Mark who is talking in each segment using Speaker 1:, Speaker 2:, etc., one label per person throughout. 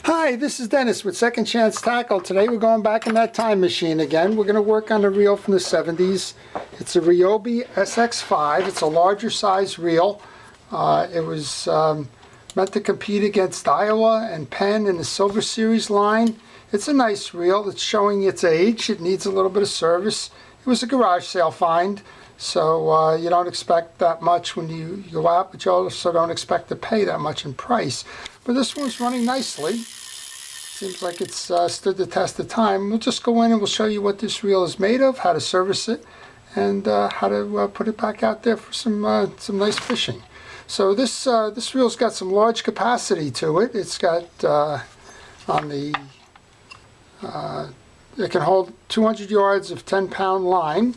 Speaker 1: Hi, this is Dennis with Second Chance Tackle. Today we're going back in that time machine again. We're going to work on a reel from the 70s. It's a Ryobi SX5. It's a larger size reel. It was meant to compete against Iowa and Penn in the Silver Series line. It's a nice reel. It's showing its age. It needs a little bit of service. It was a garage sale find, so you don't expect that much when you go out, but you also don't expect to pay that much in price. But this one's running nicely. Seems like it's stood the test of time. We'll just go in and we'll show you what this reel is made of, how to service it, and how to put it back out there for some nice fishing. So this reel's got some large capacity to it. It's got it can hold 200 yards of 10-pound line.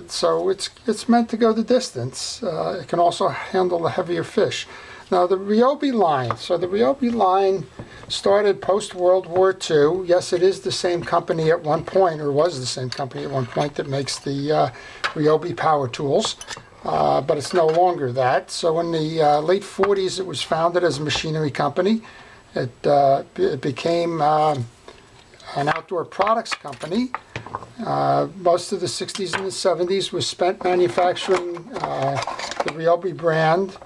Speaker 1: So it's meant to go the distance. It can also handle the heavier fish. Now the Ryobi line. So the Ryobi line started post-World War II. Yes, it is the same company at one point, or was the same company at one point, that makes the Ryobi power tools. But it's no longer that. So in the late 40s, it was founded as a machinery company. It became an outdoor products company. Most of the 60s and the 70s was spent manufacturing the Ryobi brand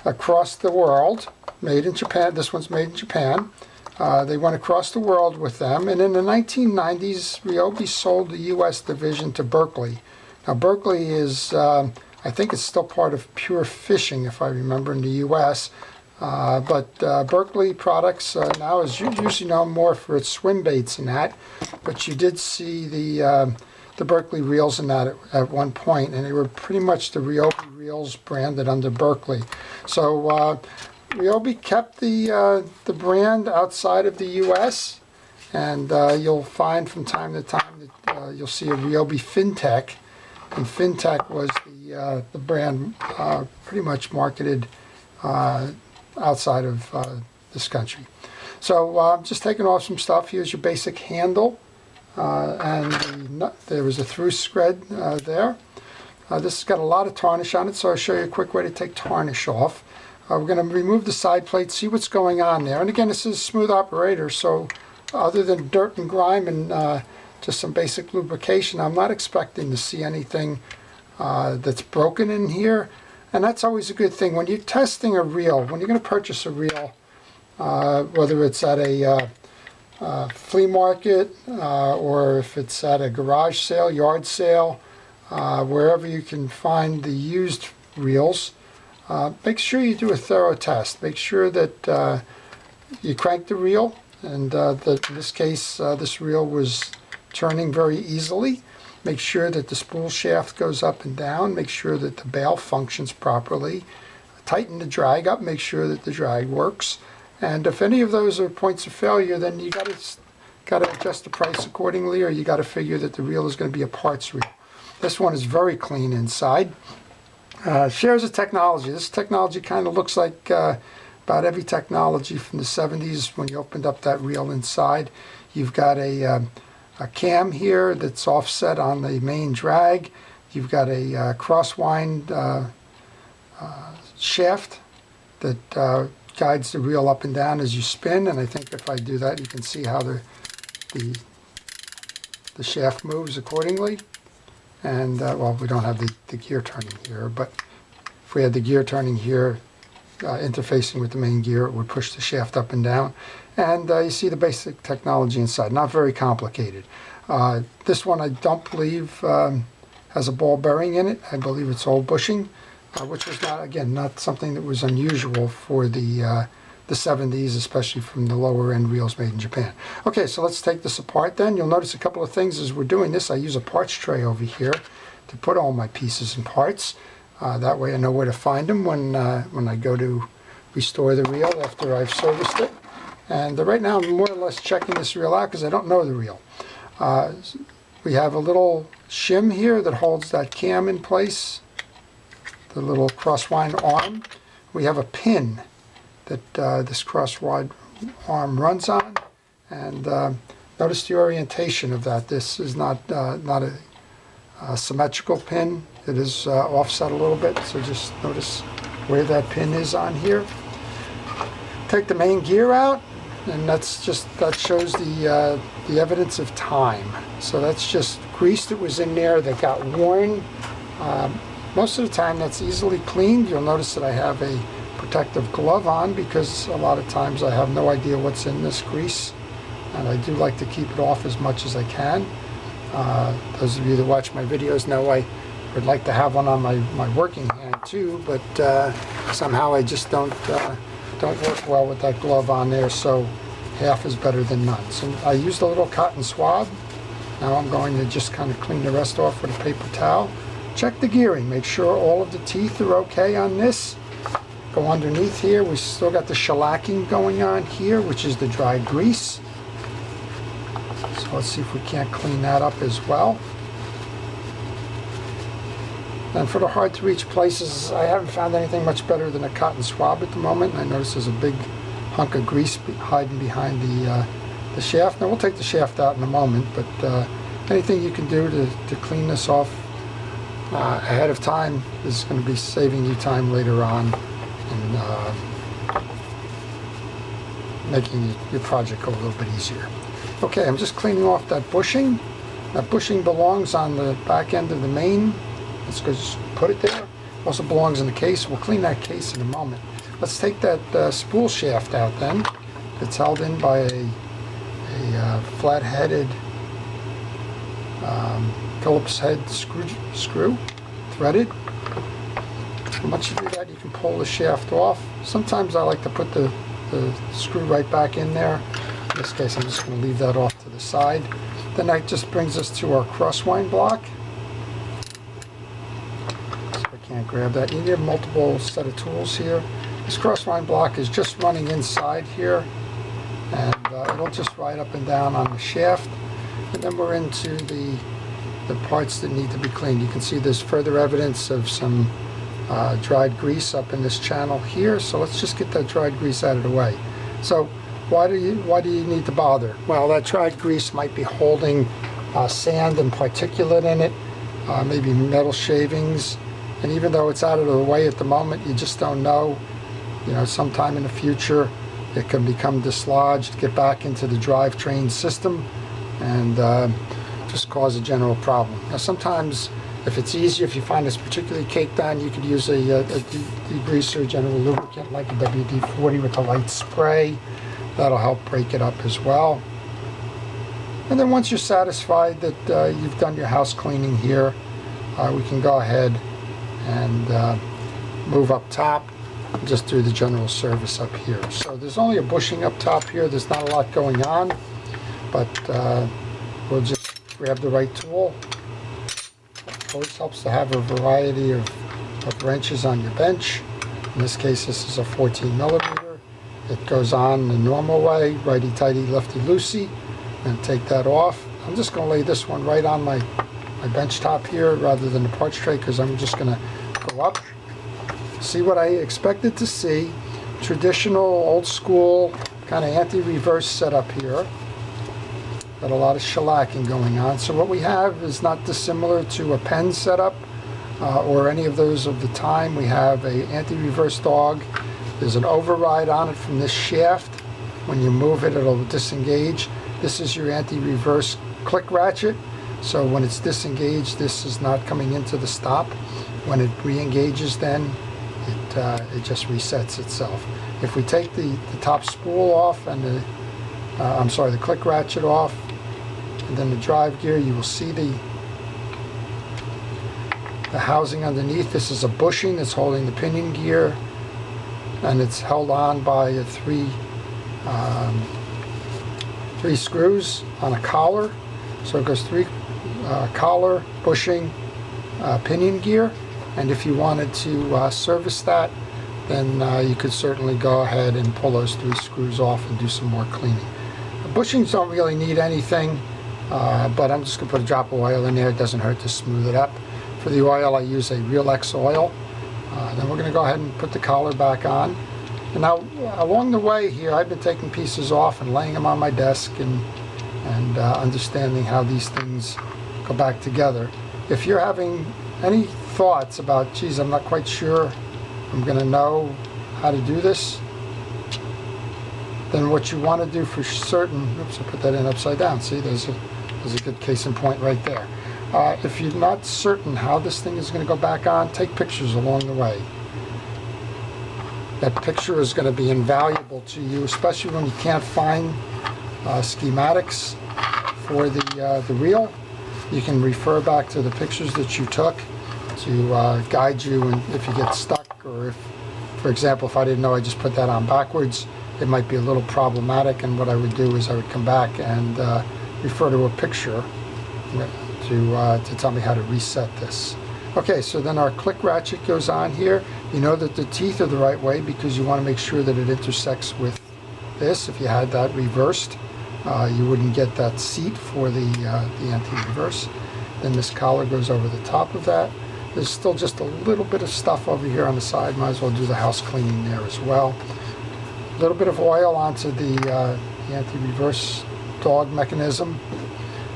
Speaker 1: across the world, made in Japan. This one's made in Japan. They went across the world with them, and in the 1990s, Ryobi sold the U.S. division to Berkley. Now, Berkley is, I think it's still part of Pure Fishing, if I remember, in the U.S., but Berkley Products now is usually known more for its swim baits and that, but you did see the Berkley reels in that at one point, and they were pretty much the Ryobi reels branded under Berkley. So Ryobi kept the brand outside of the U.S., and you'll find from time to time that you'll see a Ryobi FinTech, and FinTech was the brand pretty much marketed outside of this country. So I'm just taking off some stuff. Here's your basic handle. And there was a through thread there. This has got a lot of tarnish on it, so I'll show you a quick way to take tarnish off. We're going to remove the side plate, see what's going on there. And again, this is a smooth operator, so other than dirt and grime and just some basic lubrication, I'm not expecting to see anything that's broken in here. And that's always a good thing. When you're testing a reel, when you're going to purchase a reel, whether it's at a flea market or if it's at a garage sale, yard sale, wherever you can find the used reels, make sure you do a thorough test. Make sure that you crank the reel, and that in this case this reel was turning very easily. Make sure that the spool shaft goes up and down. Make sure that the bail functions properly. Tighten the drag up. Make sure that the drag works. And if any of those are points of failure, then you got to adjust the price accordingly, or you got to figure that the reel is going to be a parts reel. This one is very clean inside. Shares of technology. This technology kind of looks like about every technology from the 70s when you opened up that reel inside. You've got a cam here that's offset on the main drag. You've got a crosswind shaft that guides the reel up and down as you spin, and I think if I do that, you can see how the shaft moves accordingly. And well, we don't have the gear turning here, but if we had the gear turning here, interfacing with the main gear, it would push the shaft up and down. And you see the basic technology inside, not very complicated. This one I don't believe has a ball bearing in it. I believe it's old bushing, which was not something that was unusual for the 70s, especially from the lower end reels made in Japan. Okay, so let's take this apart then. You'll notice a couple of things as we're doing this. I use a parts tray over here to put all my pieces and parts. That way I know where to find them when I go to restore the reel after I've serviced it. And right now I'm more or less checking this reel out because I don't know the reel. We have a little shim here that holds that cam in place, the little crosswind arm. We have a pin that this crosswind arm runs on, and notice the orientation of that. This is not a symmetrical pin. It is offset a little bit, so just notice where that pin is on here. Take the main gear out, and that shows the evidence of time. So that's just grease that was in there that got worn. Most of the time that's easily cleaned. You'll notice that I have a protective glove on because a lot of times I have no idea what's in this grease, and I do like to keep it off as much as I can. Those of you that watch my videos know I would like to have one on my working hand too, but somehow I just don't work well with that glove on there, so half is better than none. So I used a little cotton swab. Now I'm going to just kind of clean the rest off with a paper towel. Check the gearing, make sure all of the teeth are okay on this. Go underneath here, we still got the shellacking going on here, which is the dried grease. So let's see if we can't clean that up as well. And for the hard to reach places, I haven't found anything much better than a cotton swab at the moment. I notice there's a big hunk of grease hiding behind the shaft. Now we'll take the shaft out in a moment, but anything you can do to clean this off ahead of time is going to be saving you time later on and making your project go a little bit easier. Okay, I'm just cleaning off that bushing. That bushing belongs on the back end of the main. Let's just put it there. Also belongs in the case. We'll clean that case in a moment. Let's take that spool shaft out then. It's held in by a flat-headed Phillips head screw, threaded. Once you do that, you can pull the shaft off. Sometimes I like to put the screw right back in there. In this case, I'm just going to leave that off to the side. Then that just brings us to our crosswind block. So I can't grab that. You need a multiple set of tools here. This crosswind block is just running inside here, and it'll just ride up and down on the shaft. And then we're into the parts that need to be cleaned. You can see there's further evidence of some dried grease up in this channel here. So let's just get that dried grease out of the way. So why do you need to bother? Well, that dried grease might be holding sand and particulate in it, maybe metal shavings, and even though it's out of the way at the moment, you just don't know. You know, sometime in the future it can become dislodged, get back into the drivetrain system, and just cause a general problem. Now sometimes, if it's easier, if you find this particularly caked on, you could use a degreaser, general lubricant like a WD-40 with a light spray. That'll help break it up as well. And then once you're satisfied that you've done your house cleaning here, we can go ahead and move up top and just do the general service up here. So there's only a bushing up top here. There's not a lot going on, but we'll just grab the right tool. It always helps to have a variety of wrenches on your bench. In this case, this is a 14 millimeter. It goes on the normal way, righty-tighty, lefty-loosey, and take that off. I'm just going to lay this one right on my bench top here rather than the parts tray, because I'm just going to go up. See what I expected to see. Traditional, old-school, kind of anti-reverse setup here. Got a lot of shellacking going on. So what we have is not dissimilar to a pen setup or any of those of the time. We have a anti-reverse dog. There's an override on it from this shaft. When you move it, it'll disengage. This is your anti-reverse click ratchet. So when it's disengaged, this is not coming into the stop. When it re-engages, then it just resets itself. If we take the top spool off and the click ratchet off, and then the drive gear, you will see the housing underneath. This is a bushing that's holding the pinion gear, and it's held on by three screws on a collar. So it goes three collar, bushing, pinion gear, and if you wanted to service that, then you could certainly go ahead and pull those three screws off and do some more cleaning. The bushings don't really need anything, but I'm just going to put a drop of oil in there. It doesn't hurt to smooth it up. For the oil, I use a Real-X oil. Then we're going to go ahead and put the collar back on. And now, along the way here, I've been taking pieces off and laying them on my desk and understanding how these things go back together. If you're having any thoughts about, geez, I'm not quite sure I'm going to know how to do this, then what you want to do for certain, oops, I put that in upside down. See, there's a good case in point right there. If you're not certain how this thing is going to go back on, take pictures along the way. That picture is going to be invaluable to you, especially when you can't find schematics for the reel. You can refer back to the pictures that you took to guide you, and if you get stuck, or if, for example, if I didn't know I just put that on backwards, it might be a little problematic, and what I would do is I would come back and refer to a picture to tell me how to reset this. Okay, so then our click ratchet goes on here. You know that the teeth are the right way because you want to make sure that it intersects with this. If you had that reversed, you wouldn't get that seat for the anti-reverse. Then this collar goes over the top of that. There's still just a little bit of stuff over here on the side. Might as well do the house cleaning there as well. A little bit of oil onto the anti-reverse dog mechanism,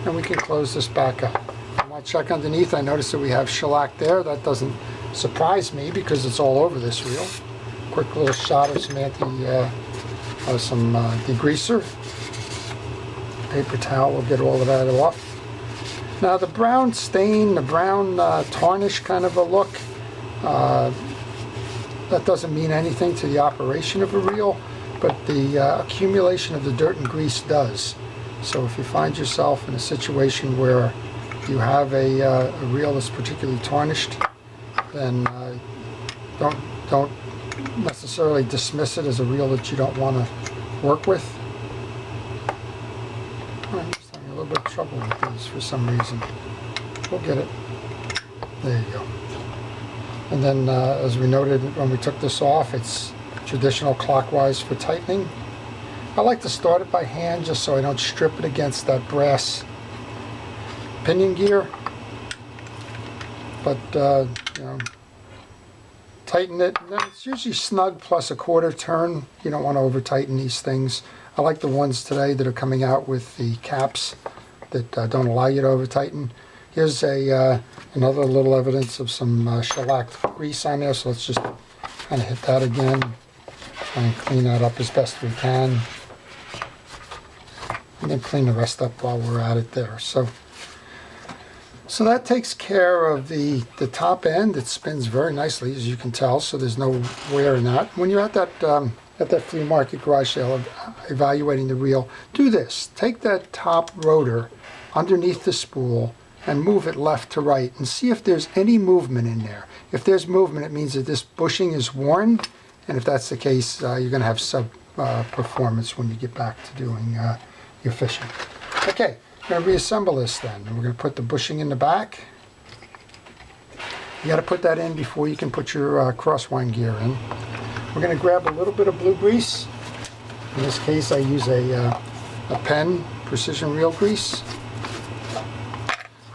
Speaker 1: and we can close this back up. I want to check underneath. I notice that we have shellac there. That doesn't surprise me because it's all over this reel. Quick little shot of some degreaser. Paper towel will get all of that off. Now the brown stain, the brown tarnish kind of a look, that doesn't mean anything to the operation of a reel, but the accumulation of the dirt and grease does. So if you find yourself in a situation where you have a reel that's particularly tarnished, then don't necessarily dismiss it as a reel that you don't want to work with. I'm just having a little bit of trouble with these for some reason. We'll get it. There you go. And then as we noted when we took this off, it's traditional clockwise for tightening. I like to start it by hand just so I don't strip it against that brass pinion gear. But you know, tighten it. It's usually snug plus a quarter turn. You don't want to over tighten these things. I like the ones today that are coming out with the caps that don't allow you to over tighten. Here's another little evidence of some shellac grease on there, so let's just kind of hit that again and clean that up as best we can, and then clean the rest up while we're at it there. So that takes care of the top end. It spins very nicely, as you can tell, so there's no wear in that. When you're at that flea market garage sale evaluating the reel, do this. Take that top rotor underneath the spool and move it left to right and see if there's any movement in there. If there's movement, it means that this bushing is worn, and if that's the case, you're going to have sub performance when you get back to doing your fishing. Okay, we're going to reassemble this then. We're going to put the bushing in the back. You got to put that in before you can put your crosswind gear in. We're going to grab a little bit of blue grease. In this case, I use a Penn precision reel grease.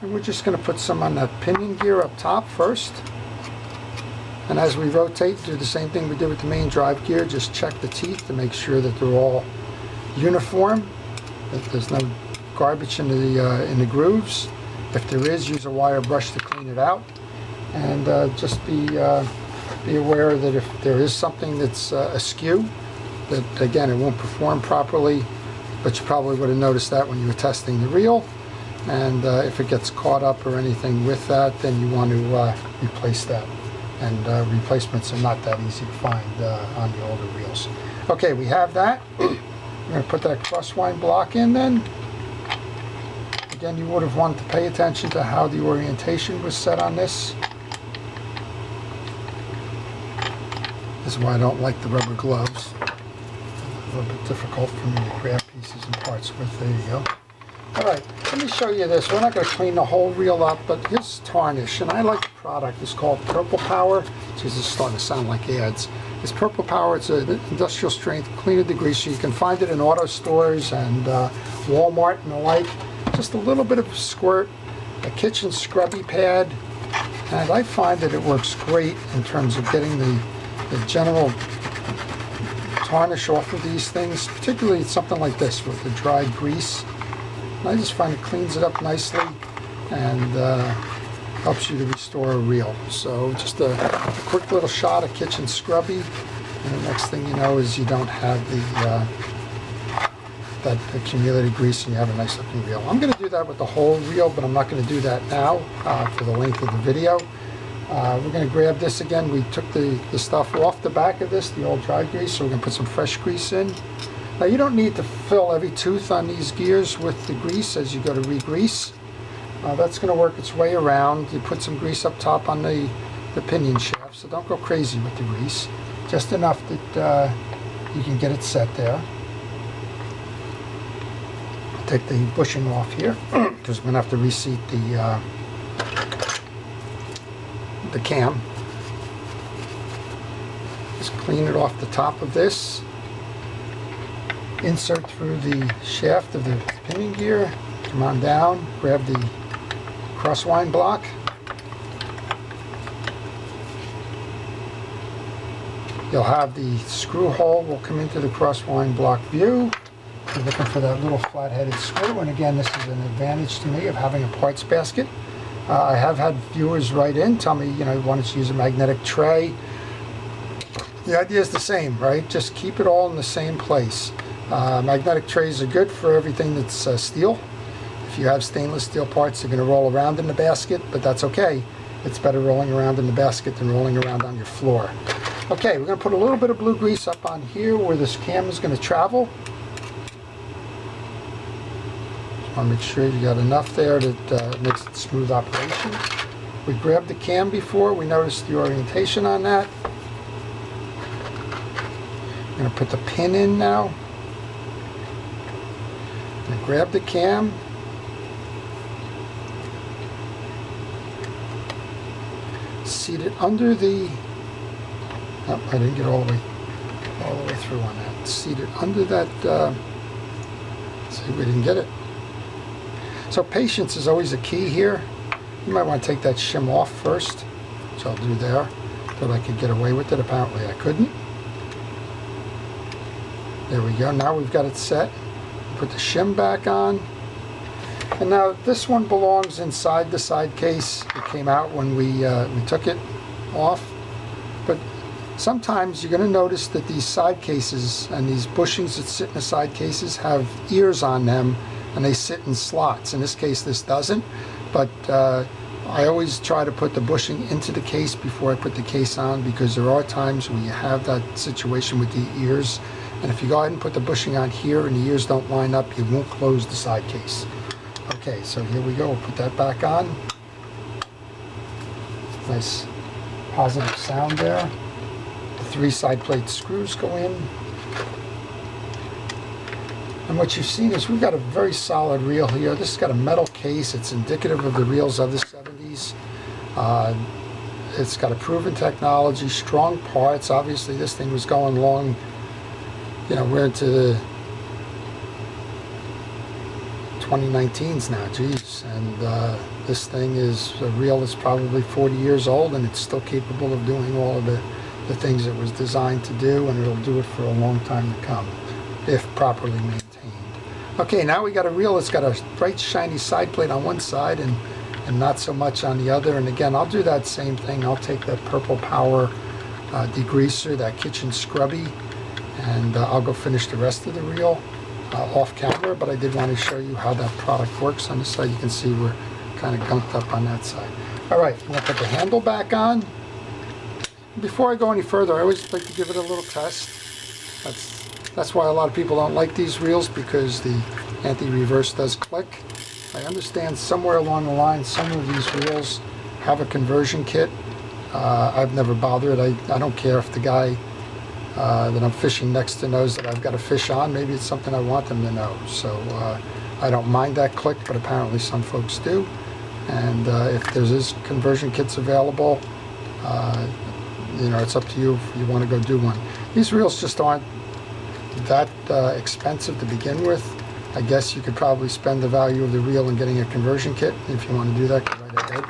Speaker 1: And we're just going to put some on that pinion gear up top first. And as we rotate, do the same thing we did with the main drive gear. Just check the teeth to make sure that they're all uniform, that there's no garbage in the grooves. If there is, use a wire brush to clean it out. And just be aware that if there is something that's askew, that again, it won't perform properly, but you probably would have noticed that when you were testing the reel. And if it gets caught up or anything with that, then you want to replace that. And replacements are not that easy to find on the older reels. Okay, we have that. We're going to put that crosswind block in then. Again, you would have wanted to pay attention to how the orientation was set on this. This is why I don't like the rubber gloves. A little bit difficult for me to grab pieces and parts with. There you go. Alright, let me show you this. We're not going to clean the whole reel up, but here's tarnish. And I like the product. It's called Purple Power. This is starting to sound like ads. It's Purple Power. It's an industrial strength cleaner degreaser. You can find it in auto stores and Walmart and the like. Just a little bit of squirt, a kitchen scrubby pad, and I find that it works great in terms of getting the general tarnish off of these things, particularly something like this with the dried grease. And I just find it cleans it up nicely and helps you to restore a reel. So just a quick little shot of kitchen scrubby, and the next thing you know is you don't have that accumulated grease and you have a nice looking reel. I'm going to do that with the whole reel, but I'm not going to do that now for the length of the video. We're going to grab this again. We took the stuff off the back of this, the old dry grease, so we're going to put some fresh grease in. Now you don't need to fill every tooth on these gears with the grease as you go to re-grease. That's going to work its way around. You put some grease up top on the pinion shaft, so don't go crazy with the grease. Just enough that you can get it set there. Take the bushing off here because we're going to have to reseat the cam. Just clean it off the top of this. Insert through the shaft of the pinion gear. Come on down. Grab the crosswind block. You'll have the screw hole will come into the crosswind block view. You're looking for that little flat-headed screw, and again, this is an advantage to me of having a parts basket. I have had viewers write in, tell me, you know, you want to use a magnetic tray. The idea is the same, right? Just keep it all in the same place. Magnetic trays are good for everything that's steel. If you have stainless steel parts, they're going to roll around in the basket, but that's okay. It's better rolling around in the basket than rolling around on your floor. Okay, we're going to put a little bit of blue grease up on here where this cam is going to travel. Just want to make sure you got enough there that makes it smooth operation. We grabbed the cam before. We noticed the orientation on that. I'm going to put the pin in now. I'm going to grab the cam. Seat it under the... Oh, I didn't get all the way through on that. Seat it under that. See, we didn't get it. So patience is always a key here. You might want to take that shim off first, which I'll do there. Thought I could get away with it. Apparently I couldn't. There we go. Now we've got it set. Put the shim back on. And now this one belongs inside the side case. It came out when we took it off. But sometimes you're going to notice that these side cases and these bushings that sit in the side cases have ears on them and they sit in slots. In this case this doesn't, but I always try to put the bushing into the case before I put the case on, because there are times when you have that situation with the ears, and if you go ahead and put the bushing on here and the ears don't line up, you won't close the side case. Okay, so here we go. We'll put that back on. Nice positive sound there. The 3 side plate screws go in. And what you've seen is we've got a very solid reel here. This has got a metal case. It's indicative of the reels of the 70s. It's got a proven technology, strong parts. Obviously this thing was going long, you know, we're into the 2019s now, geez. And this thing is a reel that's probably 40 years old and it's still capable of doing all of the things it was designed to do, and it'll do it for a long time to come if properly maintained. Okay, now we got a reel that's got a bright shiny side plate on one side and not so much on the other. And again, I'll do that same thing. I'll take that Purple Power degreaser, that kitchen scrubby, and I'll go finish the rest of the reel off camera, but I did want to show you how that product works. On this side you can see we're kind of gunked up on that side. Alright, I'm going to put the handle back on. Before I go any further, I always like to give it a little test. That's why a lot of people don't like these reels, because the anti-reverse does click. I understand somewhere along the line some of these reels have a conversion kit. I've never bothered. I don't care if the guy that I'm fishing next to knows that I've got a fish on. Maybe it's something I want them to know. So I don't mind that click, but apparently some folks do. And if there's conversion kits available, you know, it's up to you if you want to go do one. These reels just aren't that expensive to begin with. I guess you could probably spend the value of the reel in getting a conversion kit. If you want to do that, go right ahead.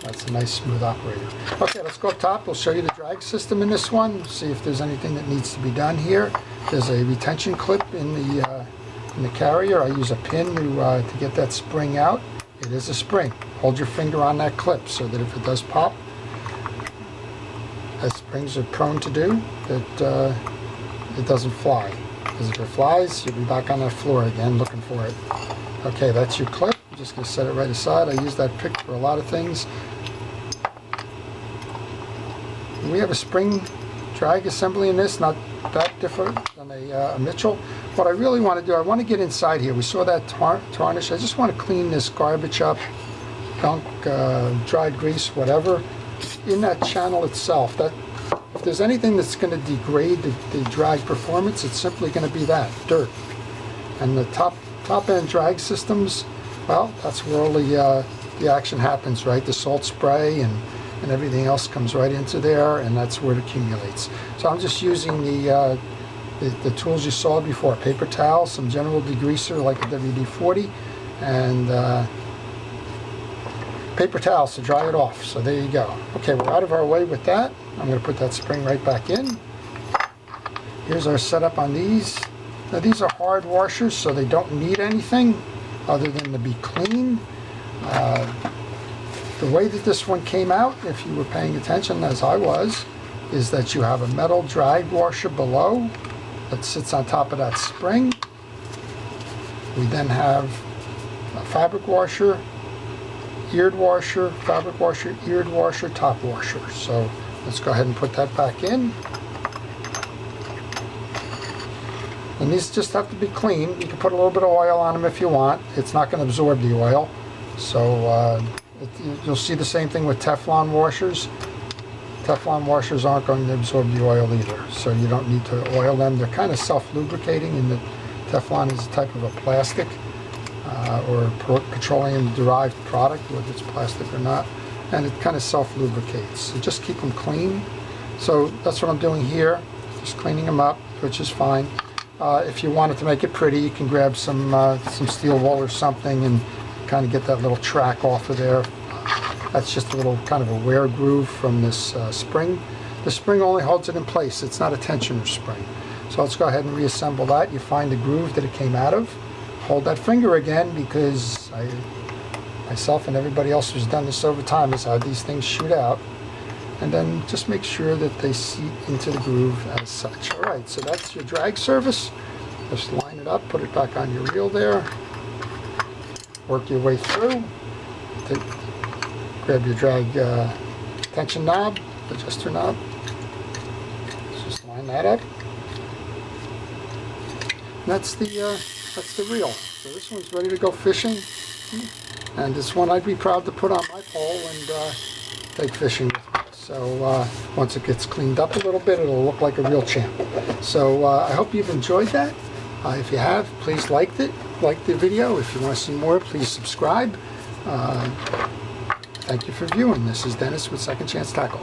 Speaker 1: That's a nice smooth operator. Okay, let's go up top. We'll show you the drag system in this one. See if there's anything that needs to be done here. There's a retention clip in the carrier. I use a pin to get that spring out. It is a spring. Hold your finger on that clip so that if it does pop, as springs are prone to do, that it doesn't fly. because if it flies, you'll be back on that floor again looking for it. Okay, that's your clip. I'm just going to set it right aside. I use that pick for a lot of things. We have a spring drag assembly in this, not that different than a Mitchell. What I really want to do, I want to get inside here. We saw that tarnish. I just want to clean this garbage up, gunk, dried grease, whatever, in that channel itself. That if there's anything that's going to degrade the drag performance, it's simply going to be that, dirt. And the top end drag systems, well, that's where all the action happens, right? The salt spray and everything else comes right into there, and that's where it accumulates. So I'm just using the tools you saw before, paper towel, some general degreaser like a WD-40, and paper towels to dry it off. So there you go. Okay, we're out of our way with that. I'm going to put that spring right back in. Here's our setup on these. Now these are hard washers, so they don't need anything other than to be clean. The way that this one came out, if you were paying attention as I was, is that you have a metal drag washer below that sits on top of that spring. We then have a fabric washer, eared washer, fabric washer, eared washer, top washer. So let's go ahead and put that back in. And these just have to be clean. You can put a little bit of oil on them if you want. It's not going to absorb the oil. So you'll see the same thing with Teflon washers. Teflon washers aren't going to absorb the oil either, so you don't need to oil them. They're kind of self-lubricating, and the Teflon is a type of a plastic or petroleum-derived product, whether it's plastic or not, and it kind of self-lubricates. So just keep them clean. So that's what I'm doing here, just cleaning them up, which is fine. If you wanted to make it pretty, you can grab some steel wool or something and kind of get that little track off of there. That's just a little kind of a wear groove from this spring. The spring only holds it in place. It's not a tensioner spring. So let's go ahead and reassemble that. You find the groove that it came out of. Hold that finger again, because myself and everybody else who's done this over time has had these things shoot out. And then just make sure that they seat into the groove as such. All right, so that's your drag surface. Just line it up, put it back on your reel there. Work your way through. Grab your drag tension knob, adjuster knob. Just line that up. And that's the reel. So this one's ready to go fishing. And this one I'd be proud to put on my pole and take fishing with me. So once it gets cleaned up a little bit, it'll look like a real champ. So I hope you've enjoyed that. If you have, please like the video. If you want to see more, please subscribe. Thank you for viewing. This is Dennis with Second Chance Tackle.